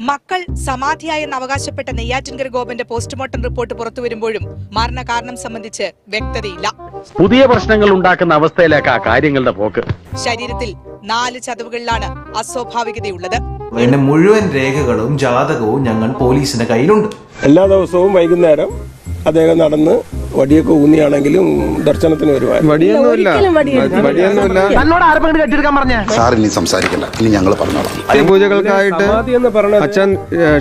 മക്കൾ സമാധിയായെന്ന് അവകാശപ്പെട്ട Neyyattinkara ഗോപന്റെ postmortem report പുറത്തുവരുമ്പോഴും മരണകാരണം സംബന്ധിച്ച് വ്യക്തതയില്ല. പുതിയ പ്രശ്നങ്ങൾ ഉണ്ടാക്കുന്ന അവസ്ഥയിലേക്ക് ആ കാര്യങ്ങളുടെ പോക്ക്. ശരീരത്തിൽ 4 ചതവുകളിലാണ് അസ്വാഭാവികതയുള്ളത്. മുഴുവൻ രേഖകളും ജാതകവും ഞങ്ങൾ പോലീസിന്റെ കയ്യിലുണ്ട്. എല്ലാ ദിവസവും വൈകുന്നേരം അദ്ദേഹം നടന്ന് വടിയൊക്കെ ഊന്നിയാണെങ്കിലും ദർശനത്തിന് സാറിനി സംസാരിക്കണ്ട, ഇനി ഞങ്ങൾ പറഞ്ഞോളാം. പൂജകൾക്കായിട്ട് അച്ഛൻ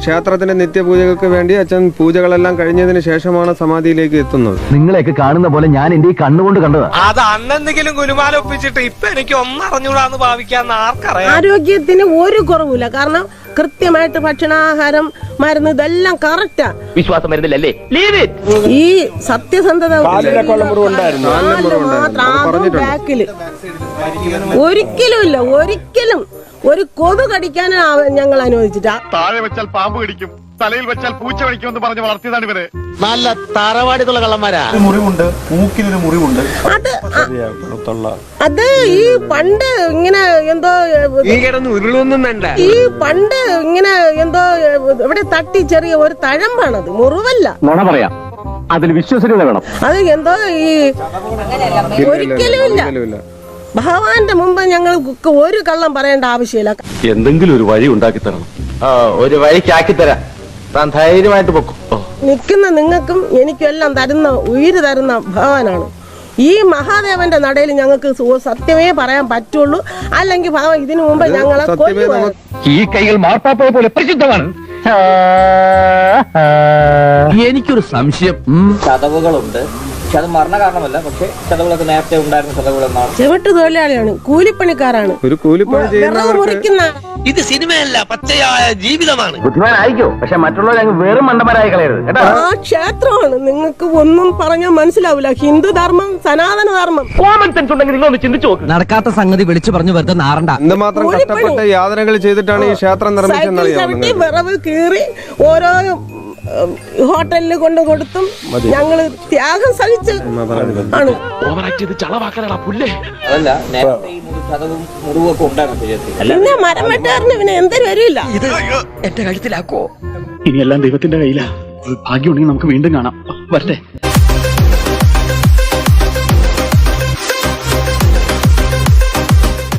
ക്ഷേത്രത്തിന്റെ നിത്യപൂജകൾക്ക് വേണ്ടി അച്ഛൻ പൂജകളെല്ലാം കഴിഞ്ഞതിന് ശേഷമാണ് സമാധിയിലേക്ക് എത്തുന്നത്. നിങ്ങളെയൊക്കെ കാണുന്ന പോലെ ഞാൻ എന്റെ ഈ കണ്ണുകൊണ്ട് കണ്ടതാ. അത് അന്നെന്തെങ്കിലും ഗുരുമാല ഒപ്പിച്ചിട്ട് ഇപ്പൊ എനിക്ക് ഒന്നറിഞ്ഞൂടാന്ന് ഭാവിക്കാന്ന് ആർക്കറിയാം. ആരോഗ്യത്തിന് ഒരു കുറവില്ല. കാരണം കൃത്യമായിട്ട് ഭക്ഷണാഹാരം, മരുന്ന് ഇതെല്ലാം കറക്റ്റാ. വിശ്വാസം വരുന്നില്ലല്ലേ? ഈ സത്യസന്ധത ബാക്കില് ഒരിക്കലും ഇല്ല. ഒരിക്കലും ഒരു കൊതു കടിക്കാൻ ഞങ്ങൾ അനുവദിച്ചിട്ടാ. താഴെ വെച്ചാൽ പാമ്പ് കടിക്കും, തലയിൽ വെച്ചാൽ പൂച്ച കടിക്കുമെന്ന് പറഞ്ഞ് വളർത്തിയതാണ് ഇവര്. നല്ല തറവാടിത്തുള്ള കള്ളന്മാരാ. മുറിവുണ്ട്, മൂക്കിനൊരു മുറിവുണ്ട്. അത് ഈ പണ്ട് ഇങ്ങനെ എന്തോ ഉരുളൊന്നും വേണ്ട. ഈ പണ്ട് ഇങ്ങനെ എന്തോ ഇവിടെ തട്ടി ചെറിയ ഒരു തഴമ്പാണത്, മുറിവല്ല. നുണ പറയാം, അതിൽ വിശ്വസനീയത വേണം. അത് എന്തോ ഈ ഒരിക്കലും ഇല്ല. ഭഗവാന്റെ മുമ്പ് ഞങ്ങൾക്ക് ഒരു കള്ളം പറയേണ്ട ആവശ്യമില്ല. എന്തെങ്കിലും ഒരു വഴി ഉണ്ടാക്കി തരണം. ഒരു വഴിക്കാക്കി തരാം, താൻ ധൈര്യമായിട്ട് പൊക്കും. നിൽക്കുന്ന നിങ്ങൾക്കും എനിക്കും എല്ലാം തരുന്ന ഉയിര് തരുന്ന ഭഗവാനാണ്. ഈ മഹാദേവന്റെ നടയിൽ ഞങ്ങൾക്ക് സത്യമേ പറയാൻ പറ്റുള്ളൂ. അല്ലെങ്കിൽ ഭഗവാൻ ഇതിനു മുമ്പ് ഞങ്ങളെ കൊല്ലുവാണ്. ഈ കൈകൾ മാർപ്പാപ്പയെ പോലെ പ്രസിദ്ധമാണ്. എനിക്കൊരു സംശയം. ചതവുകളുണ്ട്, പക്ഷെ അത് മരണകാരണമല്ല. പക്ഷെ ചതവുകളൊക്കെ നേരത്തെ ഉണ്ടായിരുന്ന ചതവുകളെന്നാണ്. ചെവിട്ട് തൊഴിലാളിയാണ്, കൂലിപ്പണിക്കാരാണ്. ഒരു കൂലിപ്പണി മുറിക്കുന്ന ഇത് സിനിമയല്ല, പച്ചയായ ജീവിതമാണ്. ബുദ്ധിമാനായിക്കോ, പക്ഷെ മറ്റുള്ളവരെ അങ്ങ് വെറും മണ്ടന്മാരായി കളയരുത് കേട്ടോ. ആ ക്ഷേത്രമാണ്. നിങ്ങൾക്ക് ഒന്നും പറഞ്ഞാൽ മനസ്സിലാവില്ല. ഹിന്ദു ധർമ്മം, സനാതന ധർമ്മം. കോമൺ സെൻസ് ഉണ്ടെങ്കിൽ നിങ്ങൾ ഒന്ന് ചിന്തിച്ചു നോക്ക്. നടക്കാത്ത സംഗതി വിളിച്ചു പറഞ്ഞു വെറുതെ നാറണ്ട. എന്തുമാത്രം കഷ്ടപ്പെട്ട് യാതനകൾ ചെയ്തിട്ടാണ് ഈ ക്ഷേത്രം നിർമ്മിച്ചെന്നറിയാം. വിറവ് കീറി ഓരോ ഹോട്ടലിൽ കൊണ്ടു കൊടുത്തും ഞങ്ങള് ത്യാഗം സഹിച്ച് ആണ്. അതല്ല, നേരത്തെ ഈ ചതവും മുറിവൊക്കെ ഉണ്ടായിരുന്നു ശരീരത്തിൽ. പിന്നെ മരം വെട്ടാറിന് പിന്നെ എന്തൊരു വരില്ല. ഇത് എന്റെ കഴുത്തിലാക്കോ? ഇനിയെല്ലാം ദൈവത്തിന്റെ കയ്യിലാ. ഭാഗ്യമുണ്ടെങ്കിൽ നമുക്ക് വീണ്ടും കാണാം. വരട്ടെ.